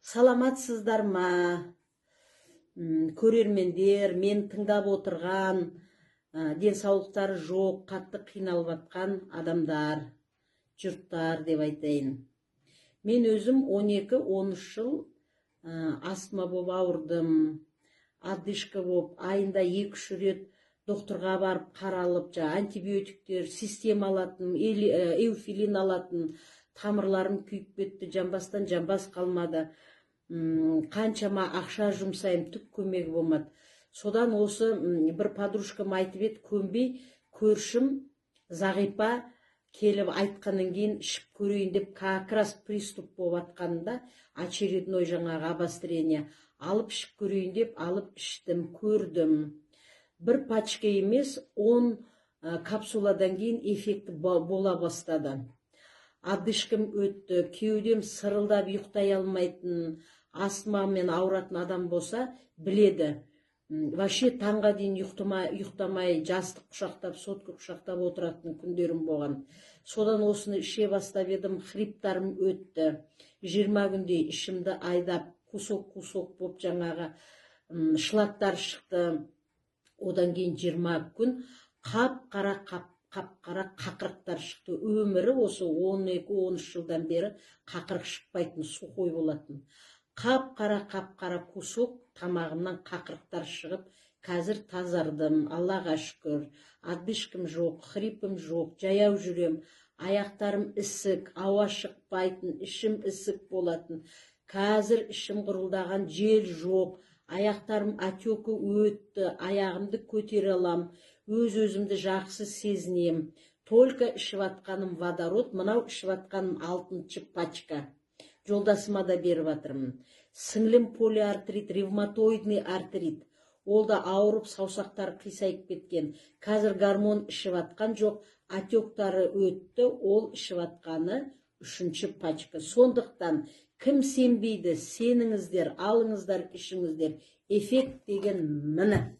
Саламатсыздар ма? Көрермендер, мен тыңдап отырған, денсаулықтары жоқ, қатты қиналып жатқан адамдар, жұрттар деп айтайын. Мен өзім 12-13 жыл астма болып ауырдым, одышка болып, айында 2-3 рет докторға барып қаралып, антибиотиктер, система алатын, эуфилин алатын, тамырларым күйіп кетті, жамбастан жамбас қалмады. Қаншама ақша жұмсайым, түк көмегі болмады. Содан осы бір подружкам айтып еді, көнбей, көршім Зағипа келіп айтқаннан кейін ішіп көрейін деп, как раз приступ болып атқанында, очередной жаңағы обострение алып ішіп көрейін деп, алып іштім, көрдім. Бір пачка емес, 10 капсуладан кейін эффекті бола бастады. Одышкам өтті, кеудем сырылдап ұйықтай алмайтын, астмамен ауыратын адам болса біледі. Вообще таңға дейін ұйықтамай, жастық құшақтап, сотка құшақтап отыратын күндерім болған. Содан осыны іше бастап едім, хриптарым өтті. 20 күндей ішімді айдап, кусок болып жаңағы шлактар шықты. Одан кейін 20 күн қап-қара қақырықтар шықты. Өмірі осы 12-13 жылдан бері қақырық шықпайтын, сухой болатын. Қап-қара кусок тамағымнан қақырықтар шығып, қазір тазардым, Аллаға шүкір. Одышкам жоқ, хрипім жоқ, жаяу жүрем, аяқтарым ісік, ауа шықпайтын, ішім ісік болатын. Қазір ішім құрылдаған, жел жоқ, аяқтарым отекі өтті, аяғымды көтере алам, өз-өзімді жақсы сезінем. Только ішіп атқаным водород, мынау ішіп атқаным 6-шы пачка. Жолдасыма да беріп атырмын. Сіңлім полиартрит, ревматоидный артрит. Ол да ауырып, саусақтары қисайып кеткен. Қазір гормон ішіп атқан жоқ, отектары өтті, ол ішіп атқаны 3-ші пачка. Сондықтан кім сенбейді, сеніңіздер, алыңыздар, ішіңіздер. Эффект деген міне.